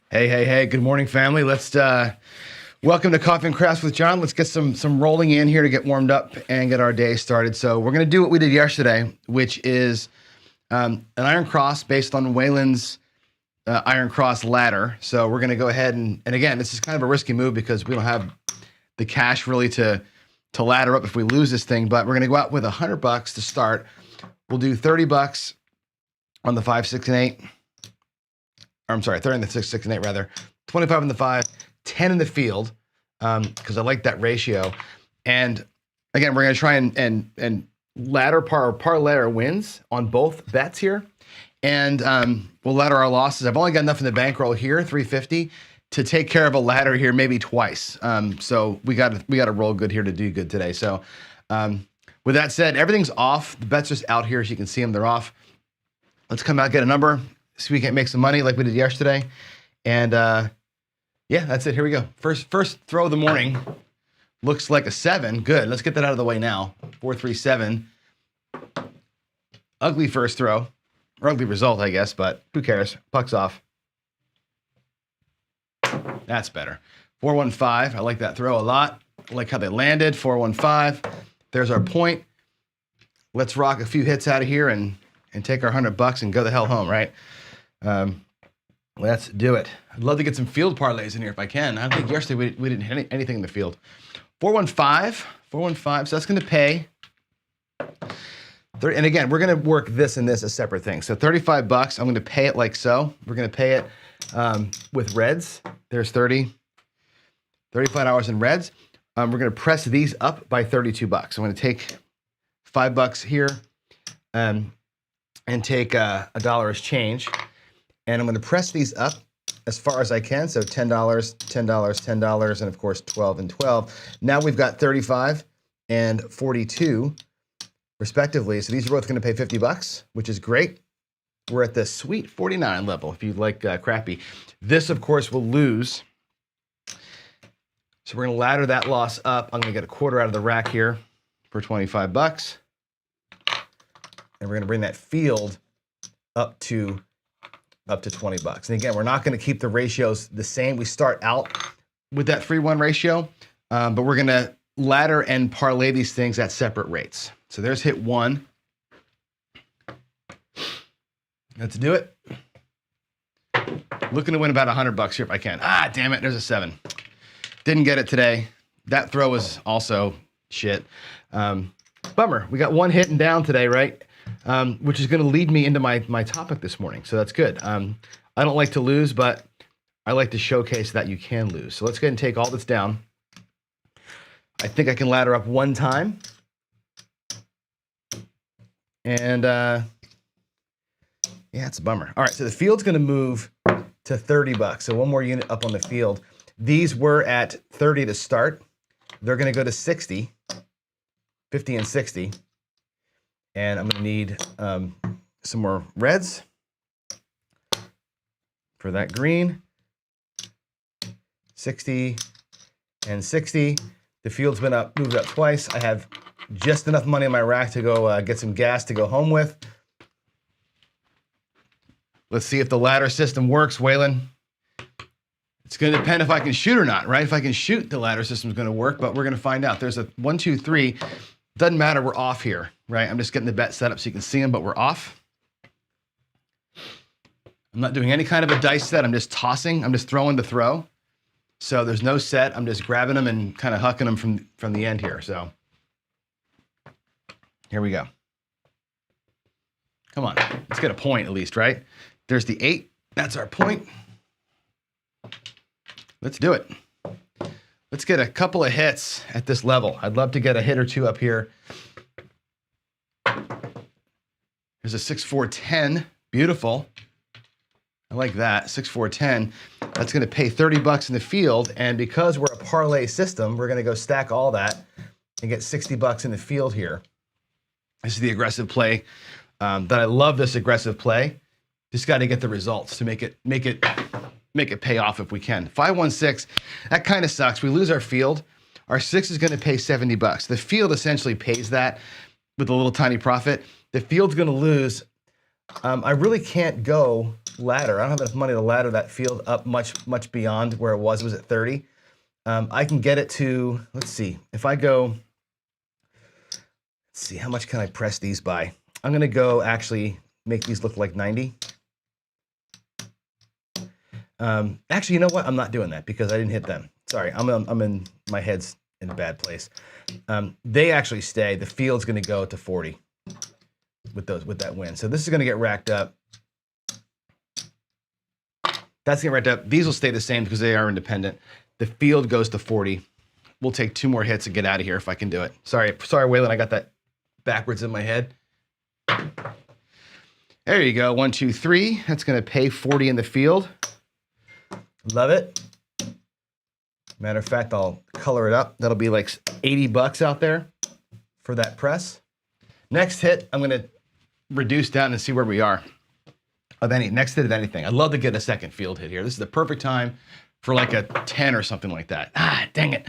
Hey, hey, hey, good morning, family. Welcome to Coffee and Crafts with John. Let's get some rolling in here to get warmed up and get our day started. So we're going to do what we did yesterday, which is an iron cross based on Waylon's iron cross ladder. So we're going to go ahead and again, this is kind of a risky move because we don't have the cash really to ladder up if we lose this thing, but we're going to go out with $100 to start. We'll do $30 on the 5, 6, and 8. Or I'm sorry, 30 on the 6, 6, and 8 rather. 25 in the 5, 10 in the field, because I like that ratio. And again, we're going to try and ladder par ladder wins on both bets here. And we'll ladder our losses. I've only got enough in the bankroll here, 350, to take care of a ladder here maybe twice. So we got to roll good here to do good today. So with that said, everything's off. The bets just out here, as you can see them, they're off. Let's come out, get a number, so we can make some money like we did yesterday. And yeah, that's it. Here we go. First throw of the morning. Looks like a 7. Good. Let's get that out of the way now. 4, 3, 7. Ugly first throw. Or ugly result, I guess, but who cares? Puck's off. That's better. 4, 1, 5. I like that throw a lot. I like how they landed. 4, 1, 5. There's our point. Let's rock a few hits out of here and take our $100 and go the hell home, right? Let's do it. I'd love to get some field parlays in here if I can. I think yesterday we didn't hit anything in the field. 415, 415. So that's going to pay. And again, we're going to work this and this as separate things. So $35. I'm going to pay it like so. We're going to pay it with reds. There's 30, $35 in reds. We're going to press these up by $32. I'm going to take $5 here. And take a dollar as change. And I'm going to press these up as far as I can. So $10, $10, $10, and of course 12 and 12. Now we've got 35 and 42 respectively. So these are both going to pay $50, which is great. We're at the sweet 49 level if you like crappy. This, of course, will lose. So we're going to ladder that loss up. I'm going to get a quarter out of the rack here for $25. And we're going to bring that field up to $20. And again, we're not going to keep the ratios the same. We start out with that 3-1 ratio, but we're going to ladder and parlay these things at separate rates. So there's hit 1. Let's do it. Looking to win about $100 here if I can. Ah, damn it. There's a 7. Didn't get it today. That throw was also shit. Bummer. We got one hit and down today, right? Which is going to lead me into my topic this morning. So that's good. I don't like to lose, but I like to showcase that you can lose. So let's go ahead and take all this down. I think I can ladder up one time. And yeah, it's a bummer. All right, so the field's going to move to $30. So one more unit up on the field. These were at 30 to start. They're going to go to 60, 50 and 60. And I'm going to need some more reds for that green. 60 and 60. The field's been moved up twice. I have just enough money in my rack to go get some gas to go home with. Let's see if the ladder system works, Waylon. It's going to depend if I can shoot or not, right? If I can shoot, the ladder system's going to work, but we're going to find out. There's a 1, 2, 3. Doesn't matter, we're off here, right? I'm just getting the bet set up so you can see them, but we're off. I'm not doing any kind of a dice set. I'm just tossing. I'm just throwing to throw. So there's no set. I'm just grabbing them and kind of hucking them from the end here. So here we go. Come on, let's get a point at least, right? There's the 8. That's our point. Let's do it. Let's get a couple of hits at this level. I'd love to get a hit or two up here. There's a 6, 4, 10. Beautiful. I like that. 6, 4, 10. That's going to pay $30 in the field. And because we're a parlay system, we're going to go stack all that and get $60 in the field here. This is the aggressive play. That I love this aggressive play. Just got to get the results to make it pay off if we can. 5, 1, 6. That kind of sucks. We lose our field. Our 6 is going to pay $70. The field essentially pays that with a little tiny profit. The field's going to lose. I really can't go ladder. I don't have enough money to ladder that field up much beyond where it was. It was at 30. I can get it to, let's see, if I go, let's see, how much can I press these by? I'm gonna go actually make these look like 90. Actually, you know what? I'm not doing that because I didn't hit them. Sorry, I'm in, my head's in a bad place. They actually stay. The field's gonna go to 40 with that wind. So this is gonna get racked up. That's getting racked up. These will stay the same because they are independent. The field goes to 40. We'll take 2 more hits and get out of here if I can do it. Sorry, Waylon, I got that backwards in my head. There you go, 1, 2, 3. That's gonna pay 40 in the field. Love it. Matter of fact, I'll color it up. That'll be like $80 out there for that press. Next hit, I'm gonna reduce down and see where we are. Next hit of anything. I'd love to get a second field hit here. This is the perfect time for like a 10 or something like that. Ah, dang it.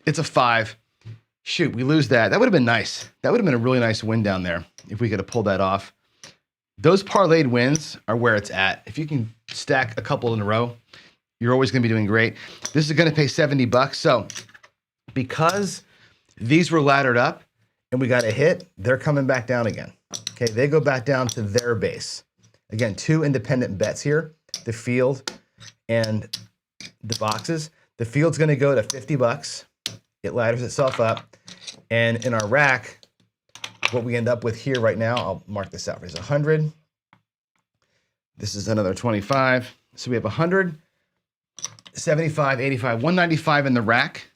It's a 5. Shoot, we lose that. That would have been nice. That would have been a really nice win down there if we could have pulled that off. Those parlayed wins are where it's at. If you can stack a couple in a row, you're always gonna be doing great. This is gonna pay $70. So because these were laddered up and we got a hit, they're coming back down again. Okay, they go back down to their base. Again, 2 independent bets here, the field and the boxes. The field's gonna go to $50. It ladders itself up. And in our rack, what we end up with here right now, I'll mark this out, is 100. This is another 25. So we have 100, 75, 85, 195 in the rack.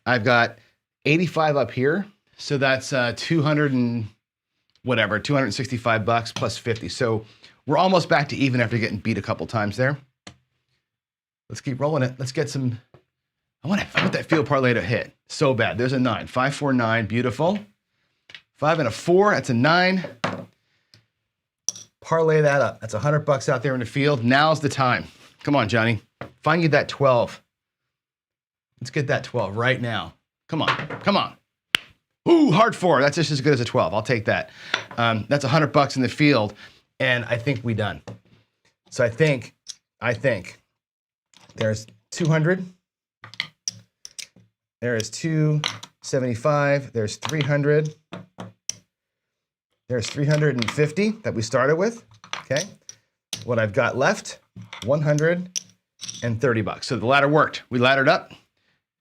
I've got 85 up here. So that's 200 and whatever, $265 plus 50. So we're almost back to even after getting beat a couple times there. Let's keep rolling it. Let's get some, I want that field parlay to hit so bad. There's a 9, 5, 4, 9, beautiful. 5 and a 4, that's a 9. Parlay that up. That's $100 out there in the field. Now's the time. Come on, Johnny. Find you that 12. Let's get that 12 right now. Come on, come on. Ooh, hard 4. That's just as good as a 12. I'll take that. That's $100 in the field, and I think we done. So I think there's 200. There is 275. There's 300. There's 350 that we started with. Okay. What I've got left, $130. So the ladder worked. We laddered up.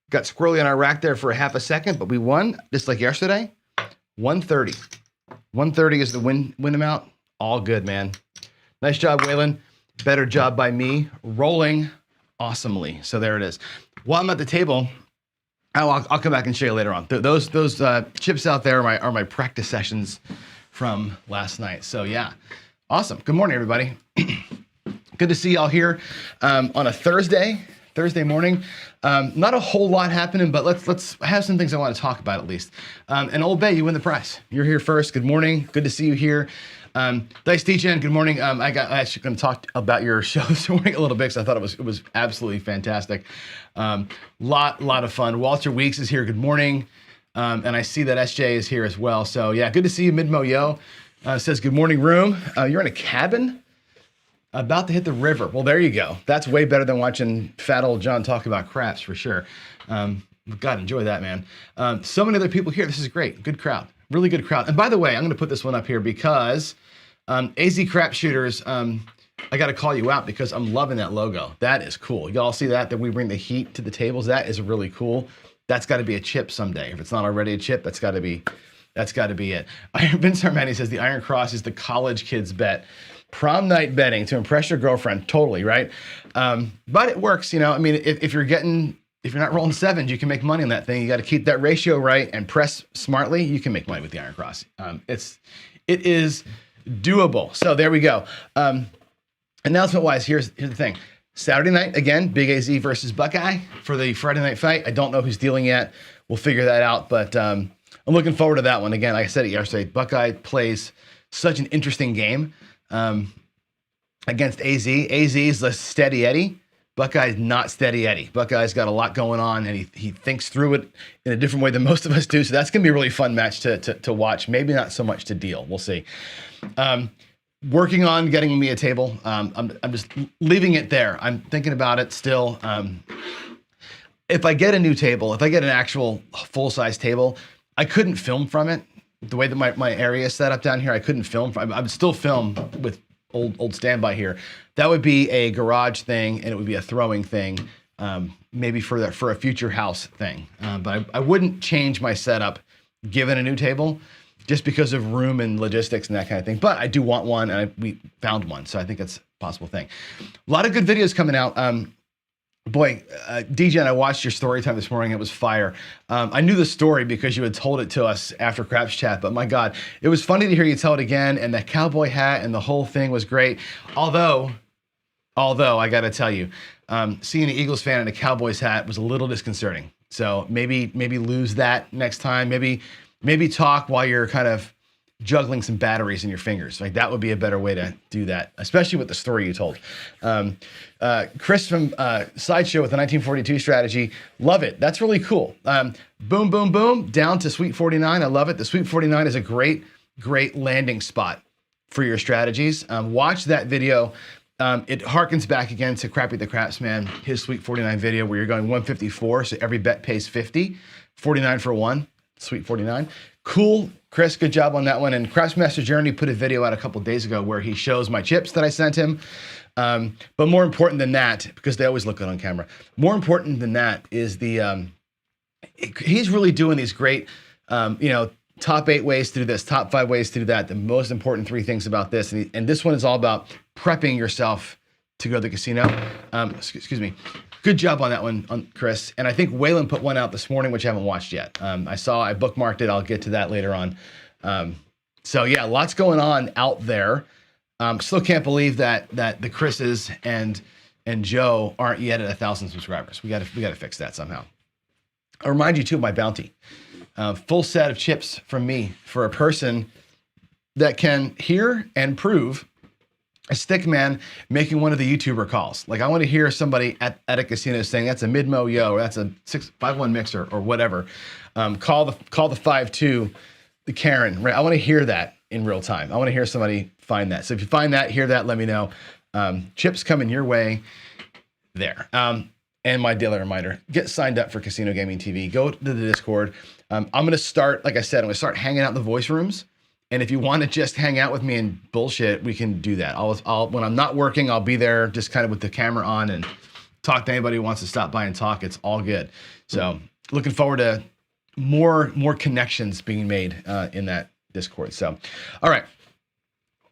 Got squirrely on our rack there for a half a second, but we won, just like yesterday. 130. 130 is the win amount. All good, man. Nice job, Waylon. Better job by me. Rolling awesomely. So there it is. While I'm at the table, I'll come back and show you later on. Those chips out there are my practice sessions from last night. So yeah, awesome. Good morning, everybody. Good to see y'all here on a Thursday morning. Not a whole lot happening, but let's have some things I want to talk about at least. And Old Bay, you win the prize. You're here first. Good morning. Good to see you here. Nice teaching. Good morning. I actually going to talk about your show this morning a little bit because I thought it was absolutely fantastic. Lot of fun. Walter Weeks is here. Good morning. And I see that SJ is here as well. So yeah, good to see you. Midmo Yo says good morning, room. You're in a cabin about to hit the river. Well, there you go. That's way better than watching fat old John talk about craps for sure. God, enjoy that, man. So many other people here. This is great. Good crowd. Really good crowd. And by the way, I'm going to put this one up here because AZ Crap Shooters, I got to call you out because I'm loving that logo. That is cool. Y'all see that we bring the heat to the tables? That is really cool. That's got to be a chip someday. If it's not already a chip, that's got to be it. Vince Armani says the Iron Cross is the college kids bet. Prom night betting to impress your girlfriend. Totally, right? But it works, you know. I mean, if you're not rolling 7s, you can make money on that thing. You got to keep that ratio right and press smartly. You can make money with the Iron Cross. It is doable. So there we go. Announcement wise, here's the thing. Saturday night, again, Big AZ versus Buckeye for the Friday night fight. I don't know who's dealing yet. We'll figure that out, but I'm looking forward to that one. Again, like I said it yesterday, Buckeye plays such an interesting game against AZ. AZ is the steady Eddie. Buckeye's not steady Eddie. Buckeye's got a lot going on, and he thinks through it in a different way than most of us do. So that's going to be a really fun match to watch. Maybe not so much to deal. We'll see. working on getting me a table. I'm just leaving it there. I'm thinking about it still. If I get a new table, if I get an actual full-size table, I couldn't film from it. The way that my area is set up down here, I couldn't film. I would still film with old standby here. That would be a garage thing, and it would be a throwing thing, maybe for a future house thing. But I wouldn't change my setup given a new table, just because of room and logistics and that kind of thing. But I do want one, and we found one, so I think it's a possible thing. A lot of good videos coming out. Boy, DJ, and I watched your story time this morning. It was fire. I knew the story because you had told it to us after Craps Chat, but my God, it was funny to hear you tell it again, and that cowboy hat and the whole thing was great. Although I got to tell you, seeing an Eagles fan in a Cowboys hat was a little disconcerting. So maybe lose that next time. Maybe talk while you're kind of juggling some batteries in your fingers. Like, that would be a better way to do that, especially with the story you told. Chris from Sideshow with the 1942 strategy. Love it. That's really cool. Boom, boom, boom, down to Sweet 49. I love it. The Sweet 49 is a great landing spot for your strategies. Watch that video. It harkens back again to Crappy the Craftsman, his Sweet 49 video where you're going 154, so every bet pays 50, 49 for one, Sweet 49. Cool, Chris, good job on that one. And Craftsmaster Journey put a video out a couple days ago where he shows my chips that I sent him. But more important than that, because they always look good on camera, more important than that is he's really doing these great, top 8 ways to do this, top 5 ways to do that, the most important 3 things about this. And this one is all about prepping yourself to go to the casino. Excuse me. Good job on that one, Chris. And I think Waylon put one out this morning, which I haven't watched yet. I bookmarked it. I'll get to that later on. So yeah, lots going on out there. Still can't believe that the Chris's and Joe aren't yet at 1,000 subscribers. We got to fix that somehow. I'll remind you too of my bounty. Full set of chips from me for a person that can hear and prove a stick man making one of the YouTuber calls. Like, I want to hear somebody at a casino saying that's a mid-mo yo, or that's a 651 mixer, or whatever. Call the 5-2, the Karen. Right? I want to hear that in real time. I want to hear somebody find that. So if you find that, hear that, let me know. Chips coming your way there. And my daily reminder: get signed up for Casino Gaming TV. Go to the Discord. I'm going to start, like I said, I'm going to start hanging out in the voice rooms. And if you want to just hang out with me and bullshit, we can do that. When I'm not working, I'll be there just kind of with the camera on and talk to anybody who wants to stop by and talk. It's all good. So looking forward to more connections being made in that Discord. So, all right,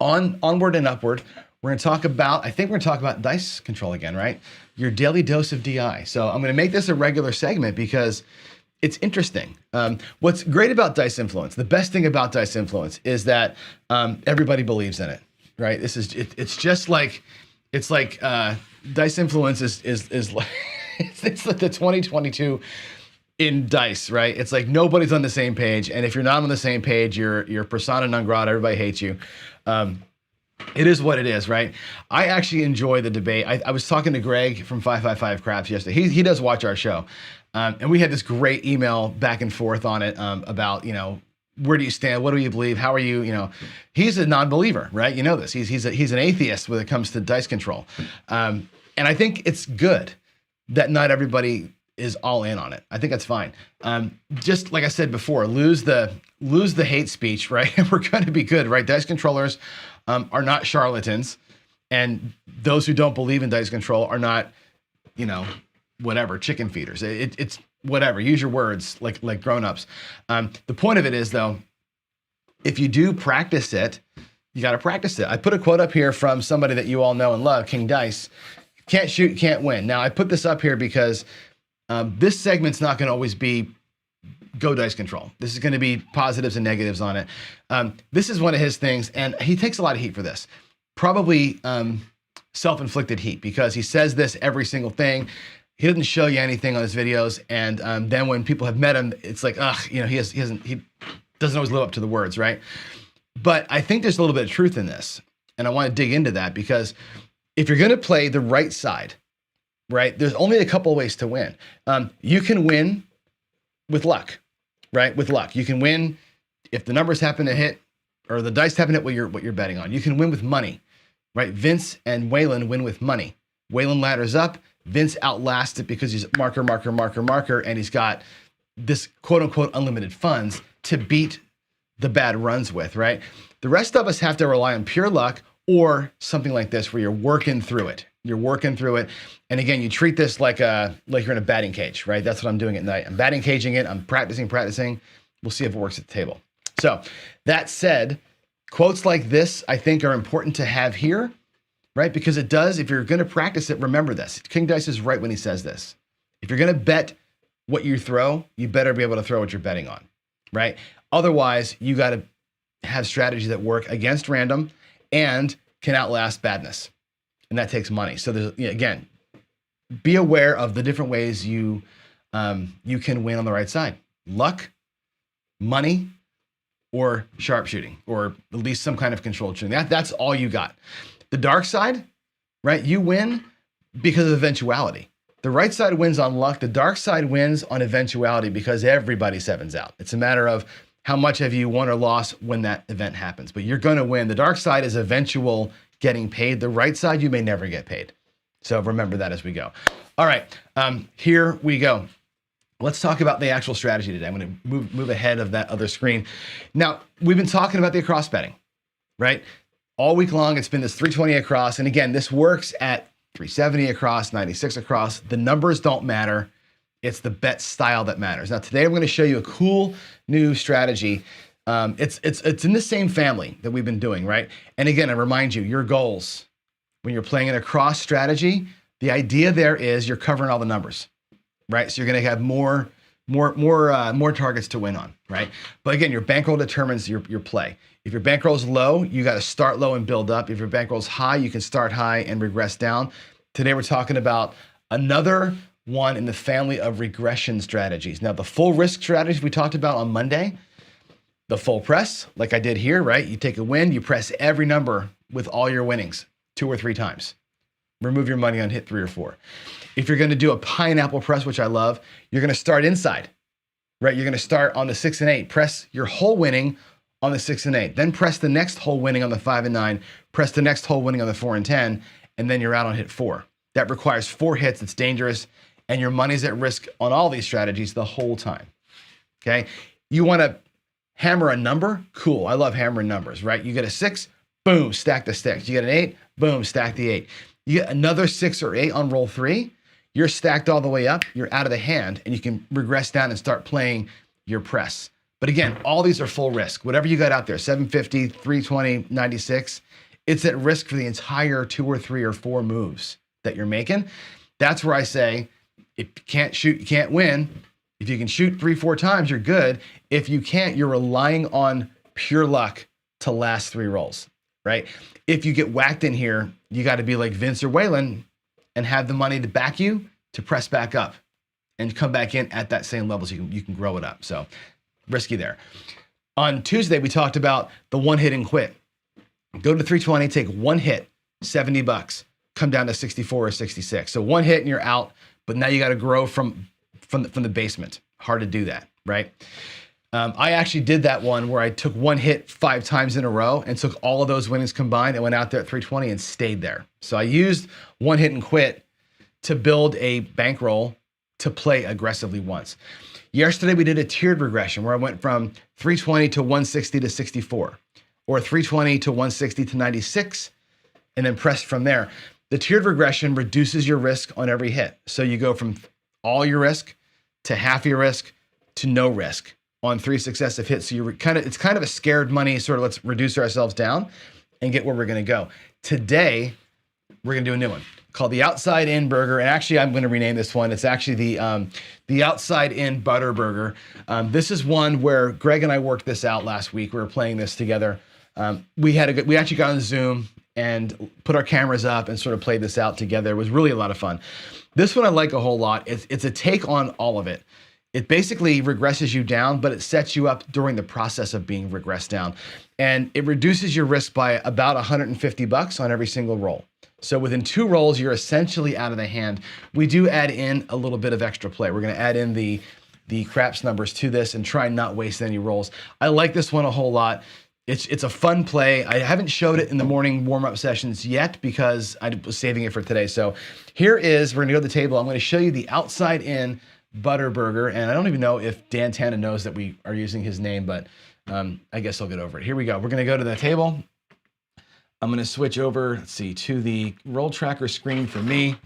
onward and upward. We're going to talk about dice control again, right? Your daily dose of DI. So I'm going to make this a regular segment because it's interesting. What's great about Dice Influence, the best thing about Dice Influence is that everybody believes in it, right? It's like Dice Influence is like, it's like the 2022 in Dice, right? It's like nobody's on the same page. And if you're not on the same page, you're persona non grata, everybody hates you. It is what it is, right? I actually enjoy the debate. I was talking to Greg from 555 Crafts yesterday. He does watch our show. And we had this great email back and forth on it about, where do you stand? What do you believe? How are you? He's a non-believer, right? You know this. He's an atheist when it comes to dice control. And I think it's good that not everybody is all in on it. I think that's fine. Just like I said before, lose the hate speech, right? And we're going to be good, right? Dice controllers are not charlatans, and those who don't believe in dice control are not, whatever, chicken feeders. It's whatever. Use your words like grown-ups. The point of it is, though, if you do practice it, you got to practice it. I put a quote up here from somebody that you all know and love, King Dice. Can't shoot, can't win. Now, I put this up here because this segment's not going to always be go dice control. This is going to be positives and negatives on it. This is one of his things, and he takes a lot of heat for this. Probably self-inflicted heat, because he says this every single thing. He doesn't show you anything on his videos, and then when people have met him, it's like, he doesn't always live up to the words, right? But I think there's a little bit of truth in this, and I want to dig into that, because if you're going to play the right side, right, there's only a couple of ways to win. You can win with luck, right? With luck, you can win if the numbers happen to hit or the dice haven't hit what you're betting on. You can win with money, right? Vince and Waylon win with money. Waylon ladders up. Vince outlasts it because he's marker, and he's got this quote unquote unlimited funds to beat the bad runs with, right? The rest of us have to rely on pure luck or something like this where you're working through it. And again, you treat this like you're in a batting cage, right? That's what I'm doing at night. I'm batting caging it. I'm practicing. We'll see if it works at the table. So that said, quotes like this, I think, are important to have here, right? Because it does, if you're going to practice it, remember this. King Dice is right when he says this. If you're going to bet what you throw, you better be able to throw what you're betting on, right? Otherwise, you got to have strategies that work against random and can outlast badness. And that takes money. So there's, again, be aware of the different ways you can win on the right side. Luck, money, or sharpshooting, or at least some kind of controlled shooting. That's all you got. The dark side, right? You win because of eventuality. The right side wins on luck. The dark side wins on eventuality because everybody sevens out. It's a matter of how much have you won or lost when that event happens. But you're going to win. The dark side is eventual getting paid. The right side, you may never get paid. So remember that as we go. All right, here we go. Let's talk about the actual strategy today. I'm going to move ahead of that other screen. Now, we've been talking about the across betting, right? All week long, it's been this 320 across. And again, this works at 370 across, 96 across. The numbers don't matter. It's the bet style that matters. Now, today I'm going to show you a cool new strategy. It's in the same family that we've been doing, right? And again, I remind you, your goals, when you're playing an across strategy, the idea there is you're covering all the numbers, right? So you're going to have more targets to win on, right? But again, your bankroll determines your play. If your bankroll is low, you got to start low and build up. If your bankroll is high, you can start high and regress down. Today, we're talking about another one in the family of regression strategies. Now, the full risk strategies we talked about on Monday, the full press, like I did here, right? You take a win, you press every number with all your winnings 2 or 3 times. Remove your money on hit 3 or 4. If you're going to do a pineapple press, which I love, you're going to start inside, right? You're going to start on the 6 and 8, press your whole winning on the 6 and 8, then press the next whole winning on the 5 and 9, press the next whole winning on the 4 and 10, and then you're out on hit 4. That requires 4 hits. It's dangerous, and your money's at risk on all these strategies the whole time. Okay, you want to hammer a number? Cool. I love hammering numbers, right? You get a 6, boom, stack the sticks. You get an 8, boom, stack the 8. You get another 6 or 8 on roll 3, you're stacked all the way up, you're out of the hand, and you can regress down and start playing your press. But again, all these are full risk. Whatever you got out there, 750, 320, 96, it's at risk for the entire 2 or 3 or 4 moves that you're making. That's where I say, if you can't shoot, you can't win. If you can shoot 3, 4 times, you're good. If you can't, you're relying on pure luck to last 3 rolls, right? If you get whacked in here, you got to be like Vince or Waylon and have the money to back you to press back up and come back in at that same level so you can grow it up. So risky there. On Tuesday, we talked about the one hit and quit. Go to 320, take 1 hit, $70, come down to 64 or 66. So 1 hit and you're out, but now you got to grow from the basement. Hard to do that, right? I actually did that one where I took 1 hit 5 times in a row and took all of those winnings combined and went out there at 320 and stayed there. So I used 1 hit and quit to build a bankroll to play aggressively once. Yesterday, we did a tiered regression where I went from 320 to 160 to 64, or 320 to 160 to 96, and then pressed from there. The tiered regression reduces your risk on every hit. So you go from all your risk to half your risk to no risk on 3 successive hits. So it's kind of a scared money, sort of let's reduce ourselves down and get where we're going to go. Today, we're going to do a new one called the Outside In Burger. And actually, I'm going to rename this one. It's actually the Outside In Butter Burger. This is one where Greg and I worked this out last week. We were playing this together. We actually got on Zoom and put our cameras up and sort of played this out together. It was really a lot of fun. This one I like a whole lot. It's a take on all of it. It basically regresses you down, but it sets you up during the process of being regressed down. And it reduces your risk by about $150 on every single roll. So within 2 rolls, you're essentially out of the hand. We do add in a little bit of extra play. We're going to add in the craps numbers to this and try and not waste any rolls. I like this one a whole lot. It's a fun play. I haven't showed it in the morning warm-up sessions yet because I was saving it for today. So here is, we're gonna go to the table. I'm gonna show you the outside in butter burger. And I don't even know if Dan Tana knows that we are using his name, but I guess I'll get over it. Here we go. We're gonna go to the table. I'm gonna switch over, let's see, to the roll tracker screen for me.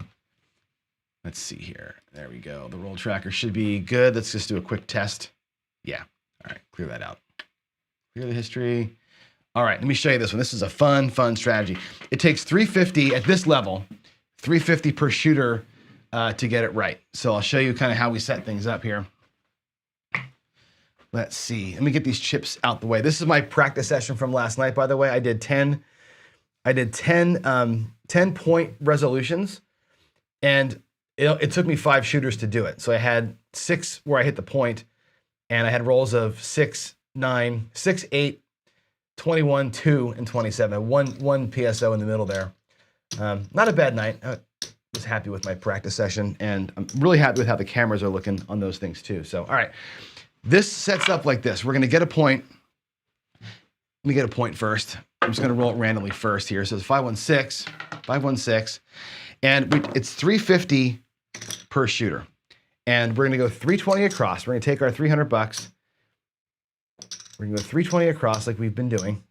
Let's see here. There we go. The roll tracker should be good. Let's just do a quick test. Yeah. All right, clear that out. Clear the history. All right, let me show you this one. This is a fun strategy. It takes 350 at this level, 350 per shooter to get it right. So I'll show you kind of how we set things up here. Let's see. Let me get these chips out the way. This is my practice session from last night, by the way. I did 10 point resolutions, and it took me 5 shooters to do it. So I had 6 where I hit the point, and I had rolls of 6, 9, 6, 8, 21, 2, and 27. One PSO in the middle there. Not a bad night. I was happy with my practice session, and I'm really happy with how the cameras are looking on those things too. So, all right, this sets up like this. We're gonna get a point. Let me get a point first. I'm just gonna roll it randomly first here. So it's 516, 516, and it's 350 per shooter. And we're gonna go 320 across. We're gonna take our 300 bucks. We're gonna go 320 across like we've been doing.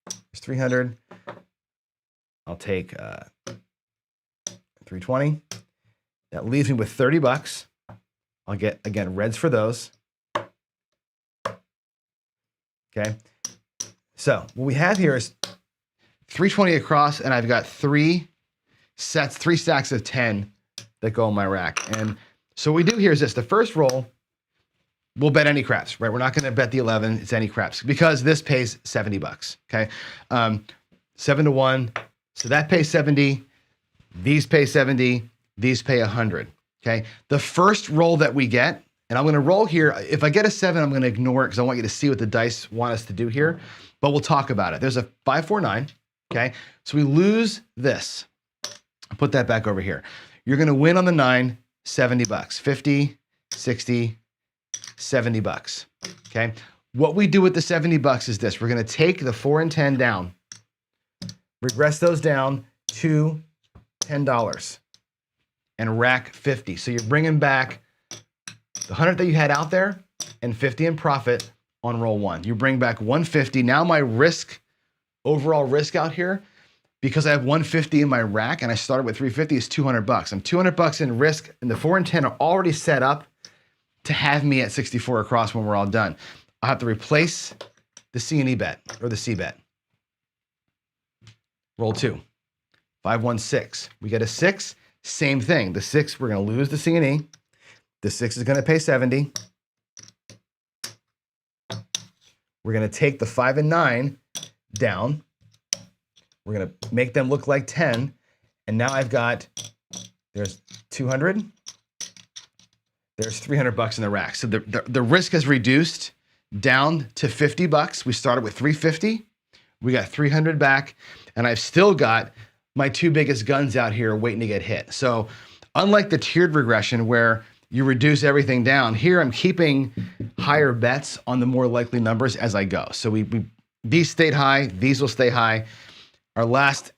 There's 300. I'll take 320. That leaves me with 30 bucks. I'll get, again, reds for those. Okay. So what we have here is 320 across, and I've got 3 stacks of 10 that go in my rack. And so what we do here is this. The first roll, we'll bet any craps, right? We're not going to bet the 11. It's any craps because this pays 70 bucks. Okay. 7 to 1. So that pays 70. These pay 70. These pay 100. Okay. The first roll that we get, and I'm going to roll here. If I get a 7, I'm going to ignore it because I want you to see what the dice want us to do here, but we'll talk about it. There's a 5, 4, 9. Okay. So we lose this. I'll put that back over here. You're going to win on the 9, 70 bucks, 50, 60, 70 bucks. Okay. What we do with the 70 bucks is this. We're going to take the 4 and 10 down, regress those down to $10 and rack 50. So you're bringing back the 100 that you had out there and 50 in profit on roll 1. You bring back 150. Now my overall risk out here, because I have 150 in my rack and I started with 350, is 200 bucks. I'm 200 bucks in risk, and the 4 and 10 are already set up to have me at 64 across when we're all done. I'll have to replace the C&E bet, or the C bet. Roll 2, 5, 1, 6. We get a 6, same thing. The 6, we're gonna lose the C&E. The 6 is gonna pay 70. We're gonna take the 5 and 9 down. We're gonna make them look like 10. And now I've got, there's 200. There's 300 bucks in the rack. So the risk has reduced down to 50 bucks. We started with 350. We got 300 back, and I've still got my 2 biggest guns out here waiting to get hit. So unlike the tiered regression where you reduce everything down, here I'm keeping higher bets on the more likely numbers as I go. So these stayed high, these will stay high. Our last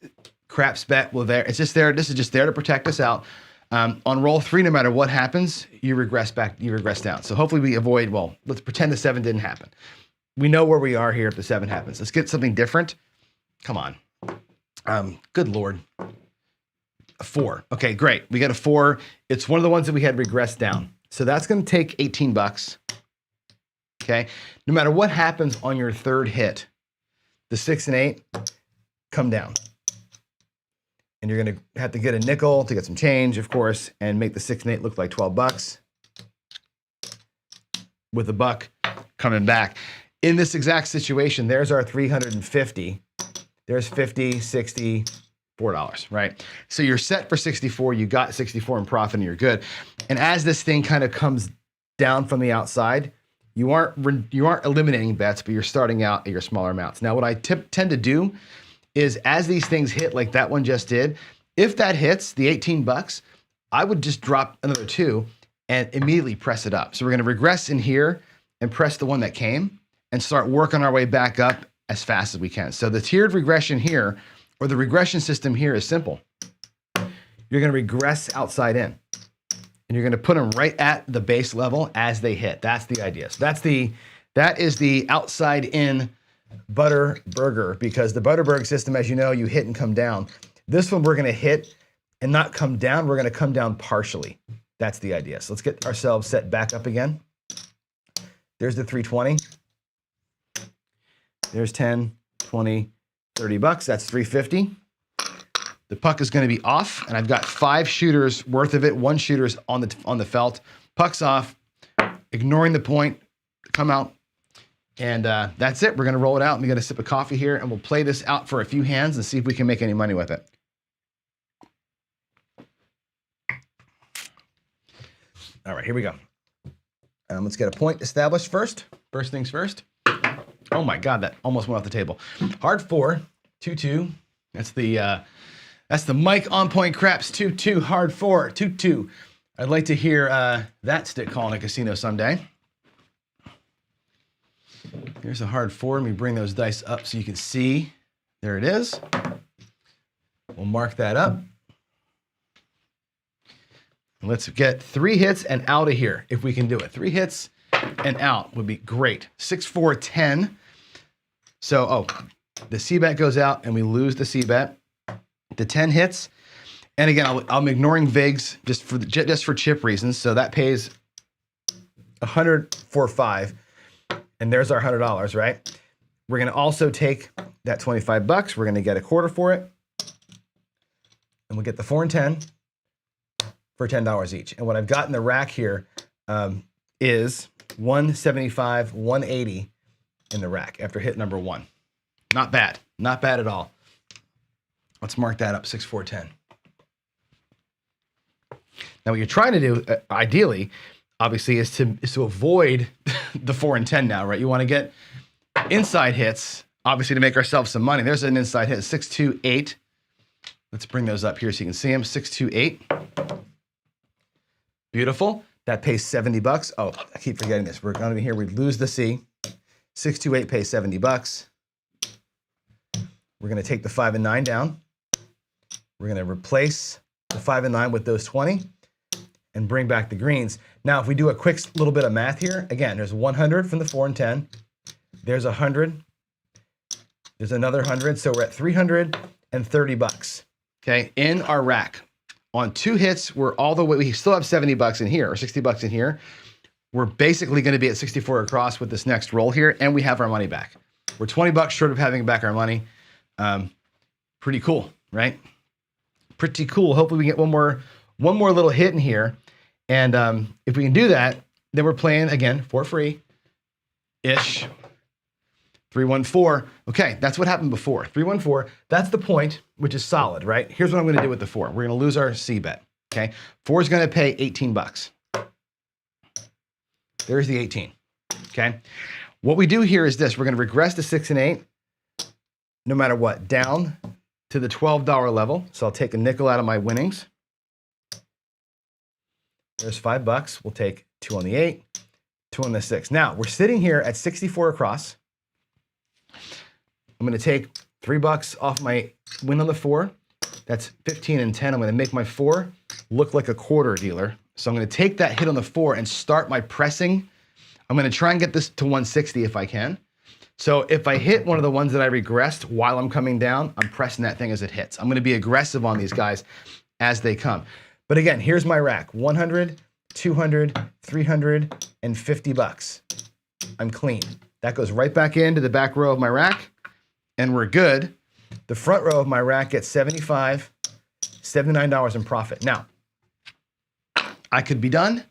craps bet will there. It's just there. This is just there to protect us out. On roll 3, no matter what happens, you regress back, you regress down. So hopefully we avoid, well, let's pretend the 7 didn't happen. We know where we are here if the 7 happens. Let's get something different. Come on. Good Lord. A 4. Okay, great. We got a 4. It's one of the ones that we had regressed down. So that's going to take 18 bucks. Okay. No matter what happens on your third hit, the 6 and 8 come down. And you're going to have to get a nickel to get some change, of course, and make the 6 and 8 look like 12 bucks with a buck coming back. In this exact situation, there's our 350. There's 50, 60, $4, right? So you're set for 64. You got 64 in profit and you're good. And as this thing kind of comes down from the outside, you aren't eliminating bets, but you're starting out at your smaller amounts. Now, what I tend to do is as these things hit like that one just did, if that hits the 18 bucks, I would just drop another 2 and immediately press it up. So we're going to regress in here and press the one that came, and start working our way back up as fast as we can. So the tiered regression here, or the regression system here, is simple. You're going to regress outside in, and you're going to put them right at the base level as they hit. That's the idea. So that is the outside in butter burger, because the Butterburg system, as you know, you hit and come down. This one we're going to hit and not come down. We're going to come down partially. That's the idea. So let's get ourselves set back up again. There's the 320. There's 10, 20, 30 bucks. That's 350. The puck is going to be off, and I've got 5 shooters worth of it. 1 shooter's on the felt. Puck's off, ignoring the point, come out, and that's it. We're going to roll it out. I'm going to sip a coffee here, and we'll play this out for a few hands and see if we can make any money with it. All right, here we go. Let's get a point established first. First things first. Oh my God, that almost went off the table. Hard 4, 2-2. That's the Mike on point craps 2-2, hard 4, 2-2. I'd like to hear that stick call in a casino someday. Here's a hard 4. Let me bring those dice up so you can see. There it is. We'll mark that up. Let's get 3 hits and out of here if we can do it. 3 hits and out would be great. 6, 4, 10. So, the C-bet goes out and we lose the C-bet. The 10 hits. And again, I'm ignoring VIGs just for chip reasons. So that pays 100 for 5. And there's our $100, right? We're going to also take that 25 bucks. We're going to get a quarter for it. And we'll get the 4 and 10 for $10 each. And what I've got in the rack here is 175, 180 in the rack after hit number 1. Not bad. Not bad at all. Let's mark that up, 6, 4, 10. Now what you're trying to do, ideally, obviously, is to avoid the 4 and 10 now, right? You want to get inside hits, obviously, to make ourselves some money. There's an inside hit, 6, 2, 8. Let's bring those up here so you can see them, 6, 2, 8. Beautiful. That pays 70 bucks. Oh, I keep forgetting this. We're going to be here. We lose the C. 6, 2, 8 pays 70 bucks. We're going to take the 5 and 9 down. We're going to replace the 5 and 9 with those 20 and bring back the greens. Now, if we do a quick little bit of math here, again, there's 100 from the 4 and 10. There's 100. There's another 100. So we're at 330 bucks, okay, in our rack. On 2 hits, we're all the way, we still have 70 bucks in here or 60 bucks in here. We're basically going to be at 64 across with this next roll here, and we have our money back. We're 20 bucks short of having back our money. Pretty cool, right? Pretty cool. Hopefully we get one more little hit in here. And if we can do that, then we're playing again for free-ish. 314. Okay, that's what happened before. 314, that's the point, which is solid, right? Here's what I'm going to do with the 4. We're going to lose our C bet, okay? 4 is going to pay 18 bucks. There's the 18, okay? What we do here is this. We're going to regress to 6 and 8, no matter what, down to the $12 level. So I'll take a nickel out of my winnings. There's 5 bucks. We'll take 2 on the 8, 2 on the 6. Now, we're sitting here at 64 across. I'm going to take 3 bucks off my win on the 4. That's 15 and 10. I'm going to make my 4 look like a quarter dealer. So I'm going to take that hit on the 4 and start my pressing. I'm going to try and get this to 160 if I can. So if I hit one of the ones that I regressed while I'm coming down, I'm pressing that thing as it hits. I'm going to be aggressive on these guys as they come. But again, here's my rack. 100, 200, 350 bucks. I'm clean. That goes right back into the back row of my rack, and we're good. The front row of my rack gets $75, $79 in profit. Now, I could be done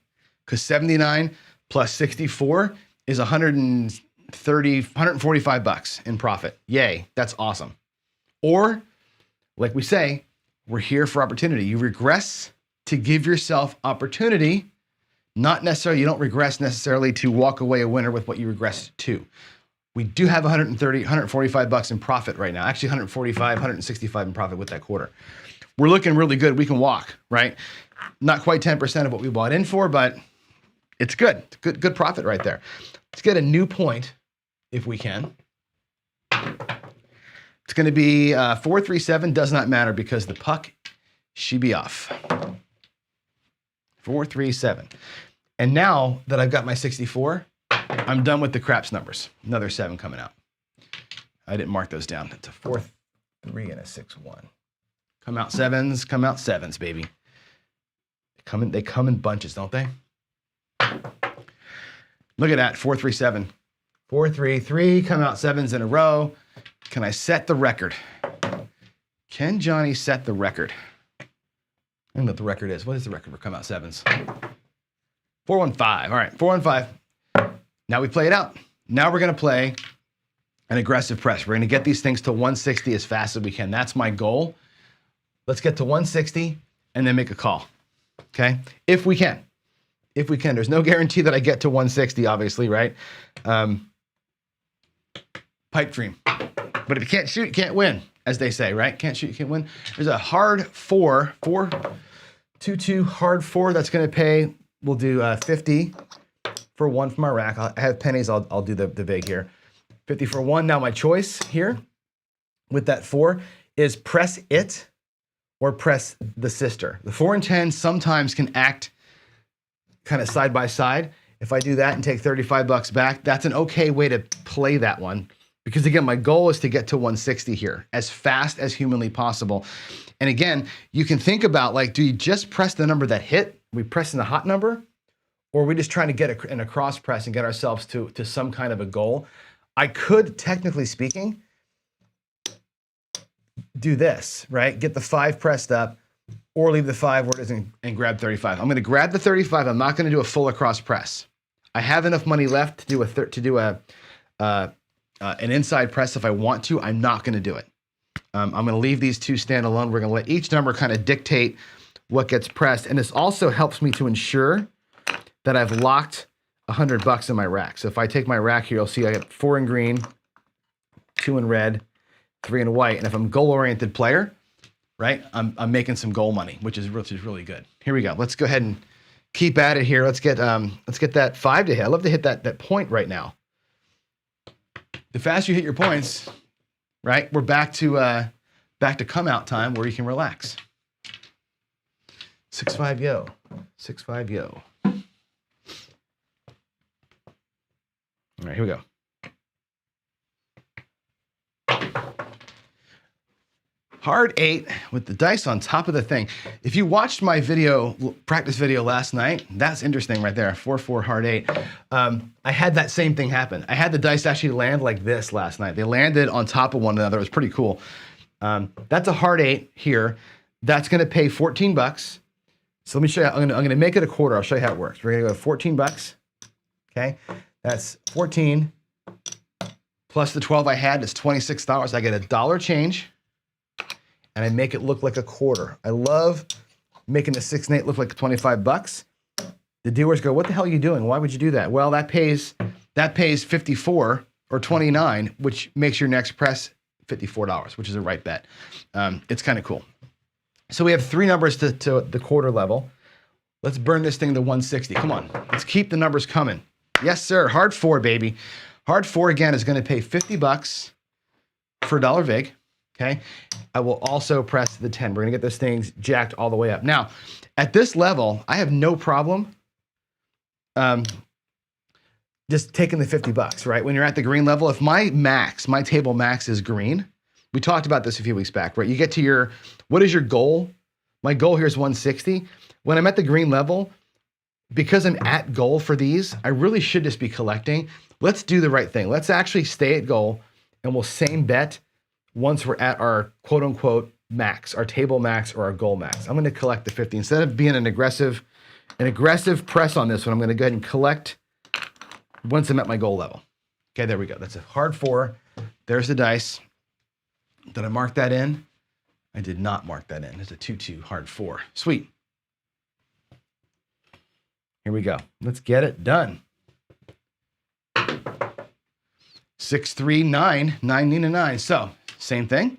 because 79 plus 64 is 145 bucks in profit. Yay, that's awesome. Or, like we say, we're here for opportunity. You regress to give yourself opportunity. Not necessarily, you don't regress necessarily to walk away a winner with what you regressed to. We do have 145 bucks in profit right now. Actually 145, 165 in profit with that quarter. We're looking really good. We can walk, right? Not quite 10% of what we bought in for, but it's good. Good profit right there. Let's get a new point if we can. It's going to be 4-3-7, does not matter because the puck, she be off. 4-3-7. And now that I've got my 64, I'm done with the craps numbers. Another 7 coming out. I didn't mark those down. It's a 4-3 and a 6-1. Come out sevens, baby. They come in bunches, don't they? Look at that, 4-3-7. 4-3-3, come out sevens in a row. Can I set the record? Can Johnny set the record? I don't know what the record is. What is the record for come out sevens? 4-1-5. All right, 4-1-5. Now we play it out. Now we're going to play an aggressive press. We're going to get these things to 160 as fast as we can. That's my goal. Let's get to 160 and then make a call. Okay? If we can. If we can. There's no guarantee that I get to 160, obviously, right? Pipe dream. But if you can't shoot, you can't win, as they say, right? Can't shoot, you can't win. There's a hard 4-2-2 hard 4 that's going to pay. We'll do 50 for 1 from our rack. I have pennies. I'll do the vig here. 50 for 1. Now my choice here with that 4 is press it or press the sister. The 4 and 10 sometimes can act kind of side by side. If I do that and take 35 bucks back, that's an okay way to play that one. Because again, my goal is to get to 160 here as fast as humanly possible. And again, you can think about like, do you just press the number that hit? We press in the hot number? Or are we just trying to get in a cross press and get ourselves to some kind of a goal? I could, technically speaking, do this, right? Get the 5 pressed up or leave the 5 where it is and grab 35. I'm going to grab the 35. I'm not going to do a full across press. I have enough money left to do an inside press if I want to. I'm not going to do it. I'm going to leave these 2 stand alone. We're going to let each number kind of dictate what gets pressed. And this also helps me to ensure that I've locked $100 in my rack. So if I take my rack here, you'll see I got 4 in green, 2 in red, 3 in white. And if I'm a goal-oriented player, right, I'm making some goal money, which is really good. Here we go. Let's go ahead and keep at it here. Let's get that 5 to hit. I love to hit that point right now. The faster you hit your points, right, we're back to come out time where you can relax. 6-5 yo, 6-5 yo. All right, here we go. Hard 8 with the dice on top of the thing. If you watched my practice video last night, that's interesting right there, 4-4 hard 8. I had that same thing happen. I had the dice actually land like this last night. They landed on top of one another. It was pretty cool. That's a hard 8 here. That's gonna pay 14 bucks. So let me show you, I'm gonna make it a quarter. I'll show you how it works. We're gonna go 14 bucks, okay? That's 14 plus the 12 I had, is $26. I get a dollar change. And I make it look like a quarter. I love making the 6 and 8 look like 25 bucks. The doers go, what the hell are you doing? Why would you do that? Well, that pays 54 or 29, which makes your next press $54, which is a right bet. It's kind of cool. So we have 3 numbers to the quarter level. Let's burn this thing to 160. Come on, let's keep the numbers coming. Yes, sir, hard 4, baby. Hard 4 again is gonna pay 50 bucks for a dollar vig. Okay, I will also press the 10. We're gonna get those things jacked all the way up. Now, at this level, I have no problem just taking the 50 bucks, right? When you're at the green level, if my table max is green, we talked about this a few weeks back, right? You get to what is your goal? My goal here is 160. When I'm at the green level, because I'm at goal for these, I really should just be collecting. Let's do the right thing. Let's actually stay at goal and we'll same bet once we're at our quote unquote max, our table max or our goal max. I'm gonna collect the 50. Instead of being an aggressive press on this one, I'm gonna go ahead and collect once I'm at my goal level. Okay, there we go. That's a hard 4. There's the dice. Did I mark that in? I did not mark that in. It's a 2-2 hard 4. Sweet. Here we go. Let's get it done. 6-3, 9, 9 need a 9. So same thing.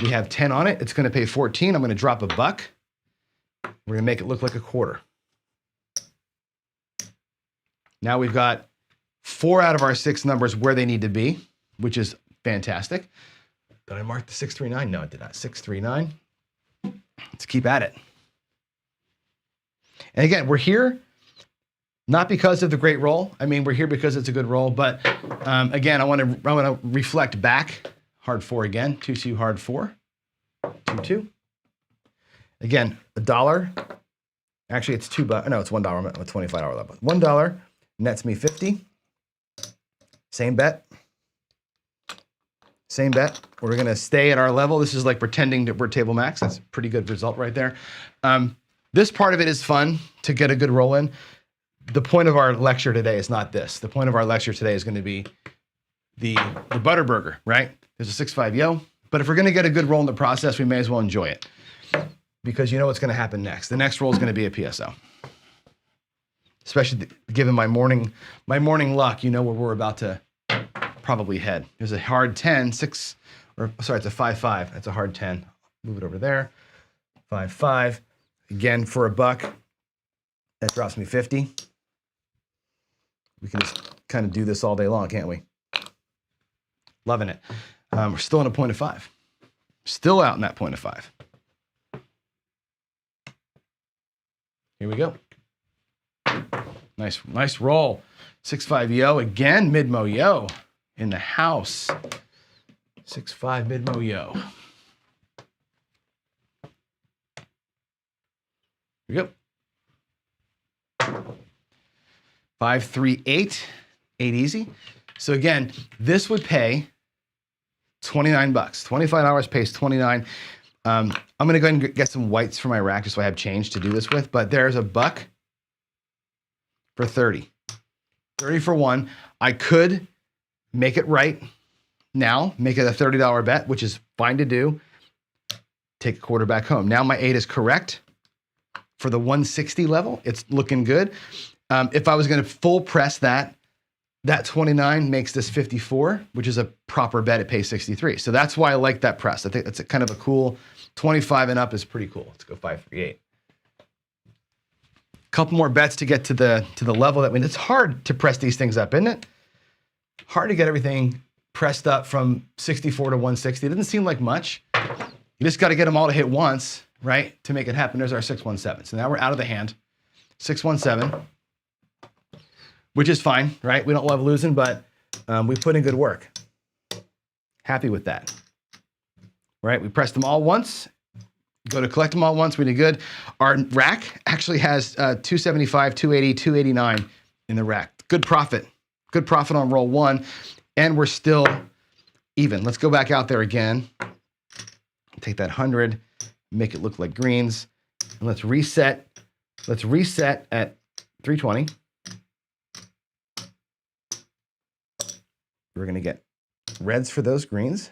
We have 10 on it. It's going to pay 14. I'm going to drop $1. We're going to make it look like a quarter. Now we've got 4 out of our 6 numbers where they need to be, which is fantastic. Did I mark the 639? No, I did not. 639. Let's keep at it. And again, we're here not because of the great roll. I mean, we're here because it's a good roll. But again, I want to reflect back. Hard 4 again. 2-2 hard 4. 2-2. Again, $1. Actually, it's $2. No, it's $1. I'm at a $25 level. $1 nets me 50. Same bet. Same bet. We're going to stay at our level. This is like pretending that we're table max. That's a pretty good result right there. This part of it is fun to get a good roll in. The point of our lecture today is not this. The point of our lecture today is going to be the butter burger, right? There's a 6-5 yo. But if we're going to get a good roll in the process, we may as well enjoy it because you know what's going to happen next. The next roll is going to be a PSO. Especially given my morning luck, you know where we're about to probably head. There's a hard 10, 6, or sorry, it's a 5-5. That's a hard 10. Move it over there. 5-5. Again, for a buck, that drops me 50. We can just kind of do this all day long, can't we? Loving it. We're still in a point of 5. Still out in that point of 5. Here we go. Nice roll. 6-5 yo again. Mid-mo yo in the house. 6-5 mid-mo yo. Here we go. 5-3 8. 8 easy. So again, this would pay $29. $25 pays $29. I'm going to go ahead and get some whites for my rack just so I have change to do this with. But there's a buck for 30. 30 for 1. I could make it right now, make it a $30 bet, which is fine to do. Take a quarter back home. Now my 8 is correct for the 160 level. It's looking good. If I was going to full press that 29 makes this 54, which is a proper bet. It pays 63. So that's why I like that press. I think that's kind of a cool 25 and up is pretty cool. Let's go 5-3 8. Couple more bets to get to the level that it's hard to press these things up, isn't it? Hard to get everything pressed up from 64 to 160. It doesn't seem like much. You just got to get them all to hit once, right? To make it happen. There's our 617. So now we're out of the hand. 617. Which is fine, right? We don't love losing, but we put in good work. Happy with that, right? We pressed them all once. Go to collect them all once. We did good. Our rack actually has 275, 280, 289 in the rack. Good profit. Good profit on roll 1. And we're still even. Let's go back out there again. Take that 100, make it look like greens. And let's reset. Let's reset at 320. We're going to get reds for those greens.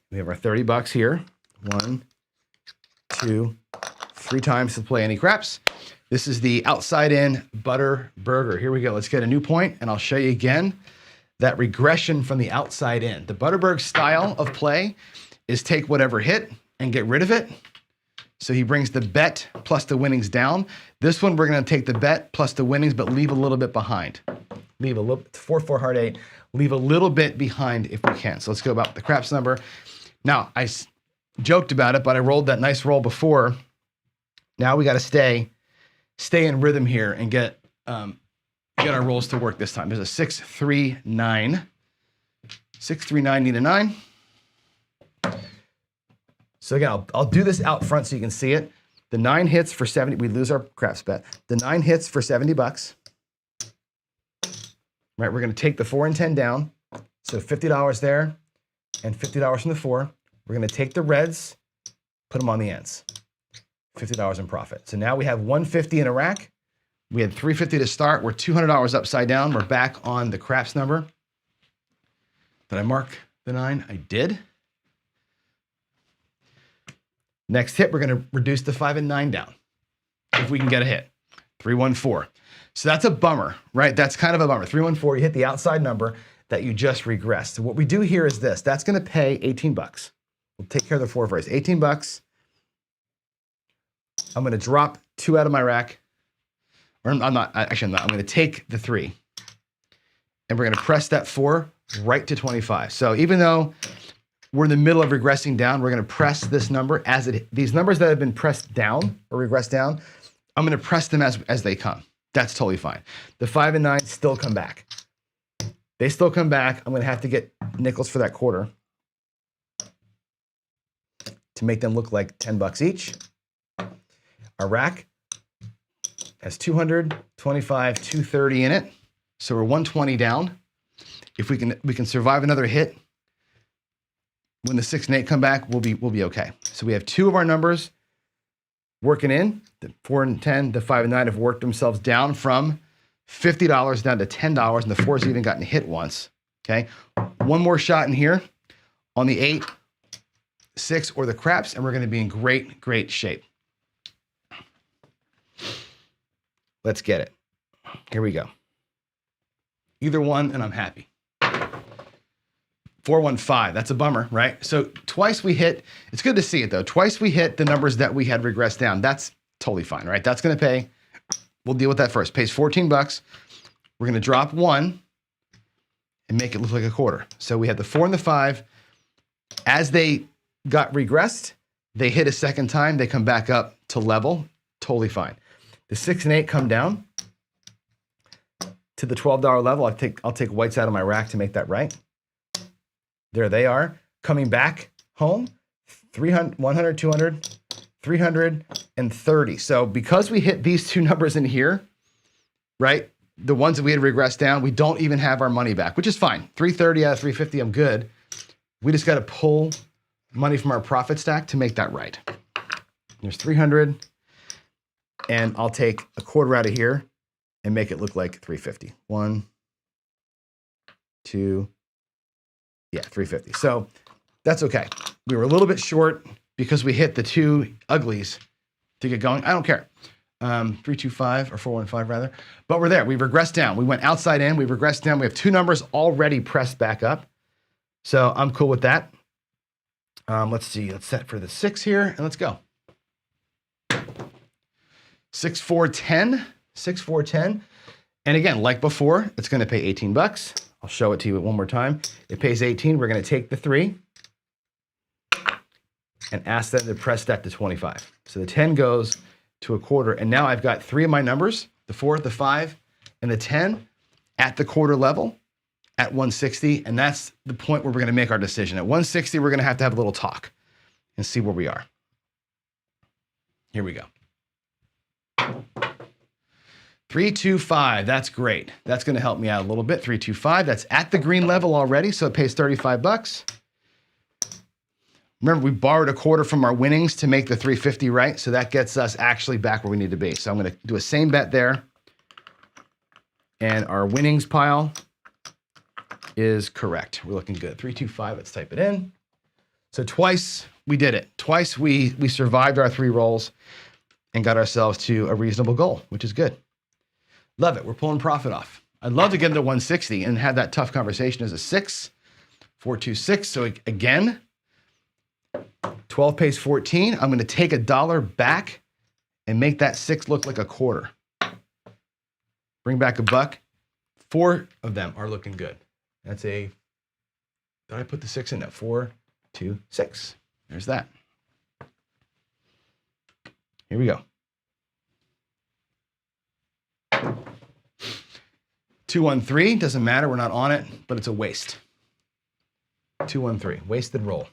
We have our $30 here. 1, 2, 3 times to play any craps. This is the outside in butter burger. Here we go. Let's get a new point, and I'll show you again that regression from the outside in. The Butterberg style of play is take whatever hit and get rid of it. So he brings the bet plus the winnings down. This one, we're going to take the bet plus the winnings, but leave a little bit behind. Leave a little, 4-4 hard 8. Leave a little bit behind if we can. So let's go about the craps number. Now, I joked about it, but I rolled that nice roll before. Now we got to stay in rhythm here and get our rolls to work this time. There's a 6-3-9. 6-3-9, need a 9. So again, I'll do this out front so you can see it. The 9 hits for 70. We lose our craps bet. The 9 hits for $70. Right, we're going to take the 4 and 10 down. So $50 there and $50 from the 4. We're going to take the reds, put them on the ends. $50 in profit. So now we have $150 in a rack. We had $350 to start. We're $200 upside down. We're back on the craps number. Did I mark the 9? I did. Next hit, we're going to reduce the 5 and 9 down if we can get a hit. 314. So that's a bummer, right? That's kind of a bummer. 314, you hit the outside number that you just regressed. So what we do here is this. That's going to pay $18. We'll take care of the 4 first. $18. I'm going to drop 2 out of my rack. or I'm not, actually I'm not, I'm gonna take the 3 and we're gonna press that 4 right to 25. So even though we're in the middle of regressing down, we're gonna press this number these numbers that have been pressed down or regressed down, I'm gonna press them as they come. That's totally fine. The 5 and 9 still come back. They still come back. I'm gonna have to get nickels for that quarter to make them look like 10 bucks each. Our rack has 225, 230 in it. So we're 120 down. If we can survive another hit, when the 6 and 8 come back, we'll be okay. So we have 2 of our numbers working in. The 4 and 10, the 5 and 9 have worked themselves down from $50 down to $10, and the 4's even gotten hit once. Okay, one more shot in here on the 8, 6, or the craps, and we're going to be in great shape. Let's get it. Here we go. Either one, and I'm happy. 415, that's a bummer, right? So twice we hit, it's good to see it though. Twice we hit the numbers that we had regressed down. That's totally fine, right? That's gonna pay, we'll deal with that first. Pays 14 bucks. We're gonna drop 1 and make it look like a quarter. So we had the 4 and the 5. As they got regressed, they hit a second time, they come back up to level, totally fine. The 6 and 8 come down to the $12 level. I'll take whites out of my rack to make that right. There they are, coming back home, 300, 100, 200, 330. So because we hit these 2 numbers in here, right, the ones that we had regressed down, we don't even have our money back, which is fine. 330 out of 350, I'm good. We just got to pull money from our profit stack to make that right. There's 300, and I'll take a quarter out of here and make it look like 350. 1, 2, yeah, 350. So that's okay. We were a little bit short because we hit the 2 uglies to get going. I don't care. 325 or 415 rather, but we're there. We regressed down. We went outside in. We regressed down. We have 2 numbers already pressed back up. So I'm cool with that. Let's see. Let's set for the 6 here and let's go. 6, 4, 10. 6, 4, 10. And again, like before, it's going to pay 18 bucks. I'll show it to you one more time. It pays 18. We're going to take the 3 and ask them to press that to 25. So the 10 goes to a quarter. And now I've got 3 of my numbers, the 4, the 5, and the 10 at the quarter level at 160. And that's the point where we're going to make our decision. At 160, we're going to have a little talk and see where we are. Here we go. 325, that's great. That's gonna help me out a little bit. 325, that's at the green level already, so it pays 35 bucks. Remember, we borrowed a quarter from our winnings to make the 350 right, so that gets us actually back where we need to be. So I'm gonna do a same bet there. And our winnings pile is correct. We're looking good. 325, let's type it in. So twice we did it. Twice we survived our 3 rolls and got ourselves to a reasonable goal, which is good. Love it. We're pulling profit off. I'd love to get into 160 and have that tough conversation as a 6, 426. So again, 12 pays 14. I'm going to take $1 back and make that 6 look like a quarter. Bring back a buck. 4 of them are looking good. That's a, did I put the 6 in that? 4, 2, 6. There's that. Here we go. 213, doesn't matter, we're not on it, but it's a waste. 213, wasted roll.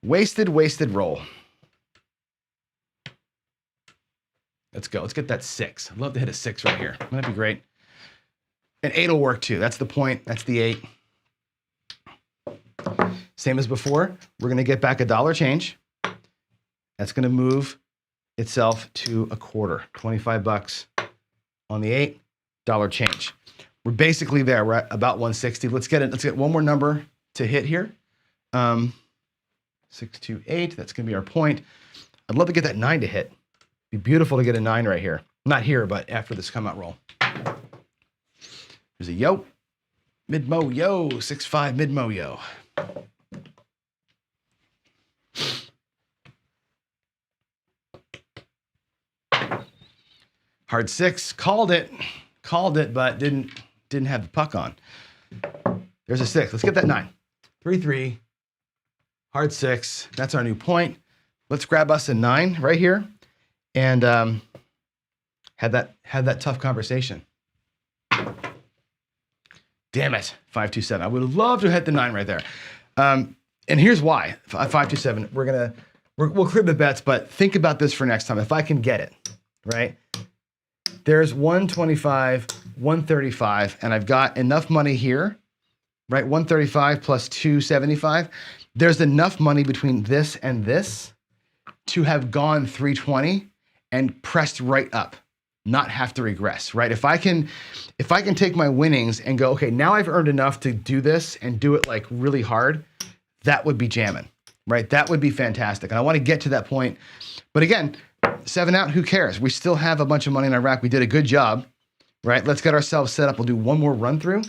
Wasted roll. Let's go, let's get that 6. I'd love to hit a 6 right here. That'd be great. And 8 will work too, that's the point, that's the 8. Same as before, we're gonna get back $1 change. That's gonna move itself to a quarter, 25 bucks on the $8 change. We're basically there. We're at about 160. Let's get one more number to hit here. 628. That's gonna be our point. I'd love to get that 9 to hit. It'd be beautiful to get a 9 right here. Not here, but after this come out roll. There's a yo. Mid-mo yo. 6-5 mid-mo yo. Hard 6, called it, but didn't have the puck on. There's a 6. Let's get that 9. 3, 3, hard 6. That's our new point. Let's grab us a 9 right here, and had that tough conversation. Damn it, 5, 2, 7. I would have loved to hit the 9 right there. And here's why. 5, 2, 7. We'll clear the bets, but think about this for next time. If I can get it, right? There's 125, 135, and I've got enough money here, right? 135 plus 275. There's enough money between this and this to have gone 320 and pressed right up, not have to regress, right? If I can take my winnings and go, okay, now I've earned enough to do this and do it like really hard, that would be jamming, right? That would be fantastic. And I want to get to that point. But again, 7 out, who cares? We still have a bunch of money in our rack. We did a good job, right? Let's get ourselves set up. We'll do one more run through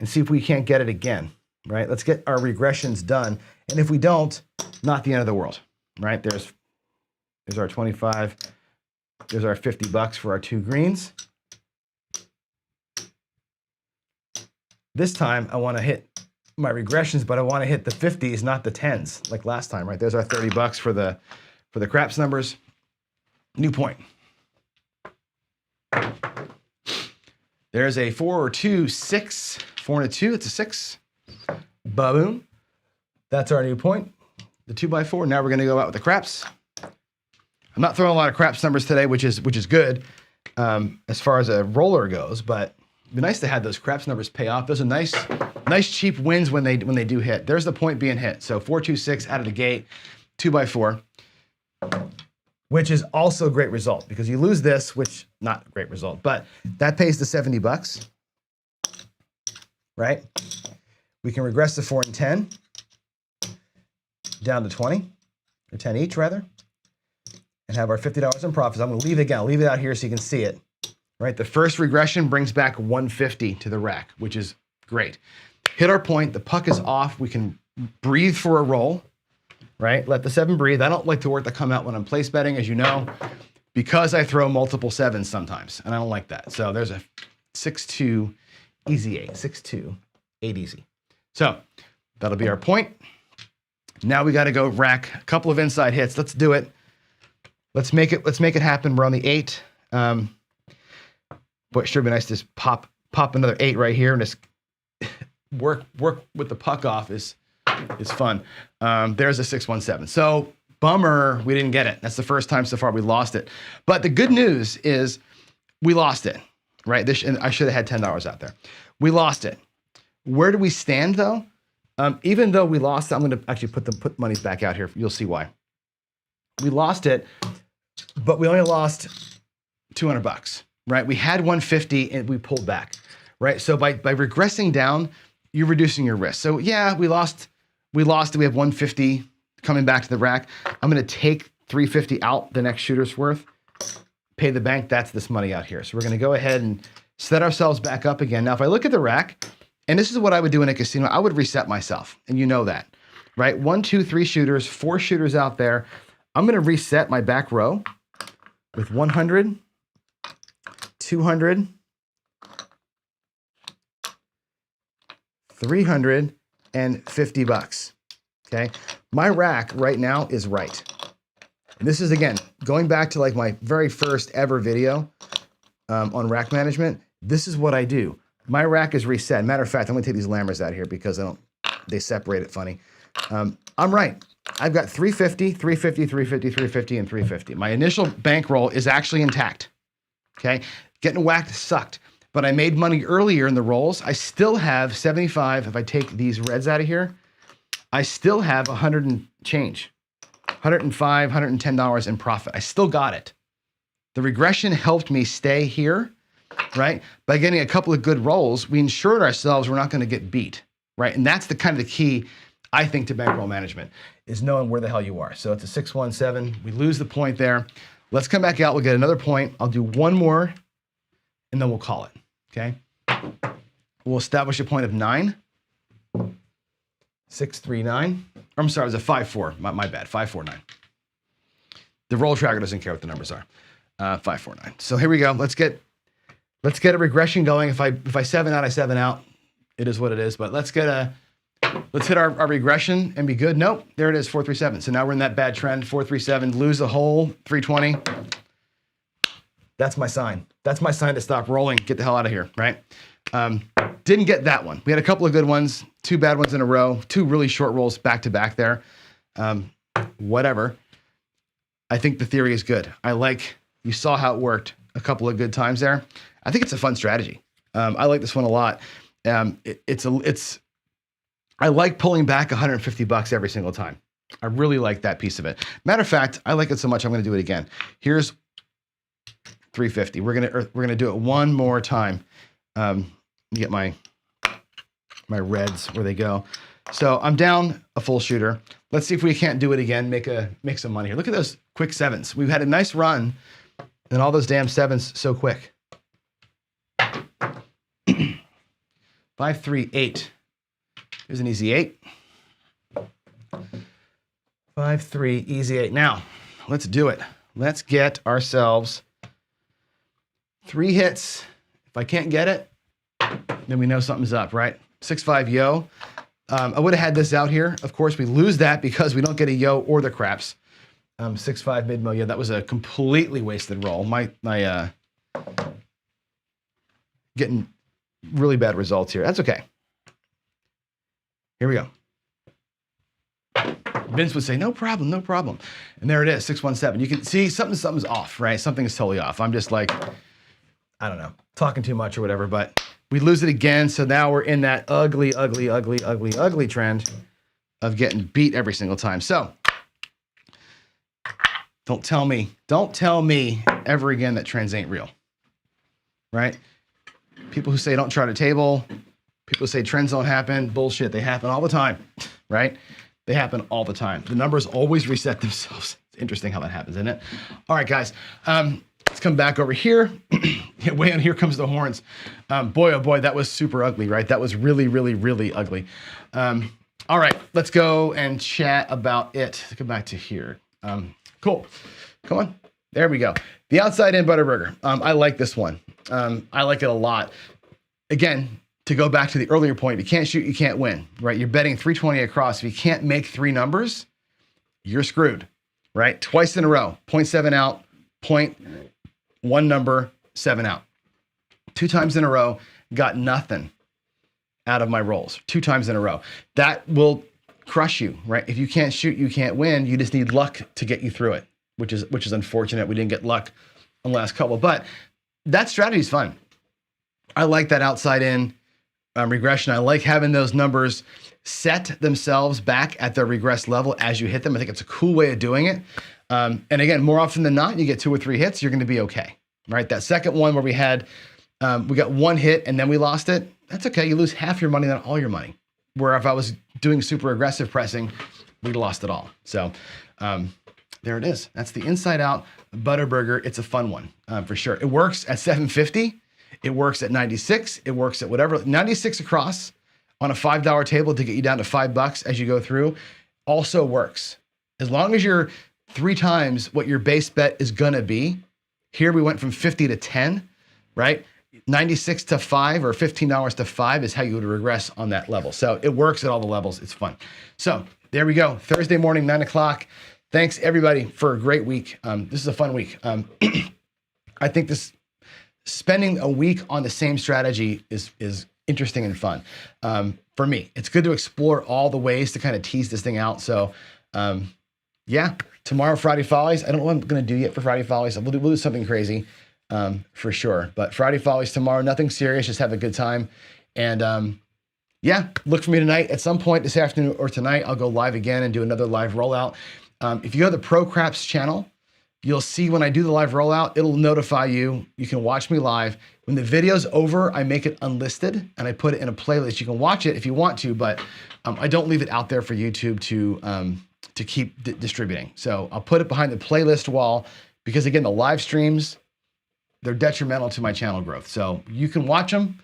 and see if we can't get it again, right? Let's get our regressions done. And if we don't, not the end of the world, right? There's our 25. There's our $50 for our 2 greens. This time I want to hit my regressions, but I want to hit the 50s, not the 10s, like last time, right? There's our $30 for the craps numbers. New point. There's a 4 or 2, 6, 4 and a 2. It's a 6. Ba-boom. That's our new point. The 2x4. Now we're going to go out with the craps. I'm not throwing a lot of craps numbers today, which is good as far as a roller goes, but it'd be nice to have those craps numbers pay off. Those are nice cheap wins when they do hit. There's the point being hit. So 4, 2, 6 out of the gate, 2x4, which is also a great result because you lose this, which not a great result, but that pays the $70, right? We can regress to 4 and 10 down to 20 or 10 each rather, and have our $50 in profits. I'm going to leave it again. I'll leave it out here so you can see it. Right, the first regression brings back 150 to the rack, which is great. Hit our point, the puck is off. We can breathe for a roll, right? Let the 7 breathe. I don't like the word that come out when I'm place betting, as you know, because I throw multiple 7s sometimes, and I don't like that. So there's a 6-2 easy 8, 6-2, 8 easy. So that'll be our point. Now we got to go rack a couple of inside hits. Let's do it. Let's make it happen. We're on the 8. But it sure be nice to just pop another 8 right here and just work with the puck off is fun. There's a 6-1-7. So bummer we didn't get it. That's the first time so far we lost it. But the good news is we lost it, right? And I should have had $10 out there. We lost it. Where do we stand though? Even though we lost it, I'm going to actually put monies back out here. You'll see why. We lost it, but we only lost $200. Right, we had 150 and we pulled back, right? So by regressing down, you're reducing your risk. So yeah, we lost. We have 150 coming back to the rack. I'm going to take 350 out the next shooter's worth, pay the bank. That's this money out here. So we're going to go ahead and set ourselves back up again. Now, if I look at the rack, and this is what I would do in a casino, I would reset myself, and you know that, right? 1, 2, 3 shooters, 4 shooters out there. I'm going to reset my back row with 100. 200, 300, and $50. Okay, my rack right now is right. And this is again going back to like my very first ever video on rack management. This is what I do. My rack is reset. Matter of fact, I'm gonna take these lammers out here because they separate it funny. I'm right. I've got 350, 350, 350, 350, and 350. My initial bankroll is actually intact. Okay. Getting whacked sucked, but I made money earlier in the rolls. I still have 75. If I take these reds out of here, I still have 100 and change, $105, $110 in profit. I still got it. The regression helped me stay here, right? By getting a couple of good rolls, we ensured ourselves we're not going to get beat, right? And that's the kind of the key, I think, to bankroll management is knowing where the hell you are. So it's a 6-1-7. We lose the point there. Let's come back out. We'll get another point. I'll do one more. And then we'll call it, okay? We'll establish a point of 9. 6, 3, 9. I'm sorry, it was a 5, 4. My bad, 5, 4, 9. The roll tracker doesn't care what the numbers are. 549. So here we go. Let's get a regression going. If I 7 out, I 7 out. It is what it is. But let's hit our regression and be good. Nope, there it is, 437. So now we're in that bad trend. 437, lose a whole 320. That's my sign. That's my sign to stop rolling. Get the hell out of here, right? Didn't get that one. We had a couple of good ones, 2 bad ones in a row, 2 really short rolls back to back there. Whatever. I think the theory is good. You saw how it worked a couple of good times there. I think it's a fun strategy. I like this one a lot. I like pulling back $150 every single time. I really like that piece of it. Matter of fact, I like it so much, I'm going to do it again. Here's 350. We're gonna do it one more time. Get my reds where they go. So I'm down a full shooter. Let's see if we can't do it again. Make some money here. Look at those quick 7s. We've had a nice run, and all those damn 7s so quick. 538. Here's an easy 8. 5-3, easy 8. Now, let's do it. Let's get ourselves 3 hits. If I can't get it, then we know something's up, right? 6-5 yo. I would have had this out here. Of course, we lose that because we don't get a yo or the craps. 6-5 mid-mo. Yeah, that was a completely wasted roll. My getting really bad results here. That's okay. Here we go. Vince would say, no problem, no problem. And there it is, 617. You can see something's off, right? Something is totally off. I'm just like, I don't know, talking too much or whatever, but we lose it again. So now we're in that ugly trend of getting beat every single time. So don't tell me ever again that trends ain't real, right? People who say don't chart a table, people who say trends don't happen, bullshit. They happen all the time, right? They happen all the time. The numbers always reset themselves. It's interesting how that happens, isn't it? All right, guys. Let's come back over here. Way on here comes the horns. Boy, oh boy, that was super ugly, right? That was really ugly. All right, let's go and chat about it. Let's come back to here. Cool. Come on. There we go. The outside in Butterburger. I like this one. I like it a lot. Again, to go back to the earlier point, if you can't shoot, you can't win, right? You're betting 320 across. If you can't make 3 numbers, you're screwed, right? Twice in a row, 0.7 out, 0.1 number, 7 out. 2 times in a row, got nothing out of my rolls. 2 times in a row. That will crush you, right? If you can't shoot, you can't win. You just need luck to get you through it, which is unfortunate. We didn't get luck on the last couple, but that strategy is fun. I like that outside in regression. I like having those numbers set themselves back at their regress level as you hit them. I think it's a cool way of doing it. And again, more often than not, you get 2 or 3 hits, you're going to be okay, right? That second one where we got 1 hit and then we lost it, that's okay. You lose half your money, not all your money. Where if I was doing super aggressive pressing, we'd lost it all. So there it is. That's the inside out Butterburger. It's a fun one for sure. It works at 750. It works at 96. It works at whatever, 96 across on a $5 table to get you down to $5 as you go through also works. As long as you're 3 times what your base bet is gonna be. Here we went from 50 to 10, right? 96 to 5 or $15 to 5 is how you would regress on that level. So it works at all the levels. It's fun. So there we go. Thursday morning, 9 o'clock. Thanks everybody for a great week. This is a fun week. I think spending a week on the same strategy is interesting and fun. For me, it's good to explore all the ways to kind of tease this thing out. So yeah, tomorrow, Friday Follies. I don't know what I'm going to do yet for Friday Follies. We'll do something crazy for sure. But Friday Follies tomorrow, nothing serious, just have a good time. And yeah, look for me tonight. At some point this afternoon or tonight, I'll go live again and do another live rollout. If you go to the procress channel, you'll see when I do the live rollout, it'll notify you. You can watch me live. When the video's over, I make it unlisted and I put it in a playlist. You can watch it if you want to, but I don't leave it out there for YouTube to keep distributing. So I'll put it behind the playlist wall because again, the live streams, they're detrimental to my channel growth. So you can watch them.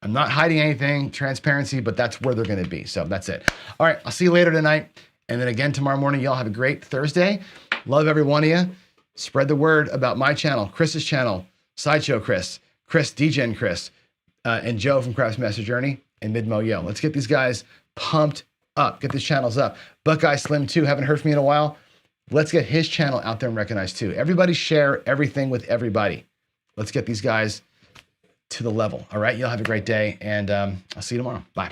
I'm not hiding anything, transparency, but that's where they're gonna be. So that's it. All right, I'll see you later tonight. And then again tomorrow morning. Y'all have a great Thursday. Love every one of you. Spread the word about my channel, Chris's channel, Sideshow Chris, DGen Chris, and Joe from Crafts Master Journey, and Midmo Yo. Let's get these guys pumped up. Get these channels up. Buckeye Slim 2, haven't heard from you in a while. Let's get his channel out there and recognized too. Everybody share everything with everybody. Let's get these guys to the level. All right, you'll have a great day, and I'll see you tomorrow. Bye.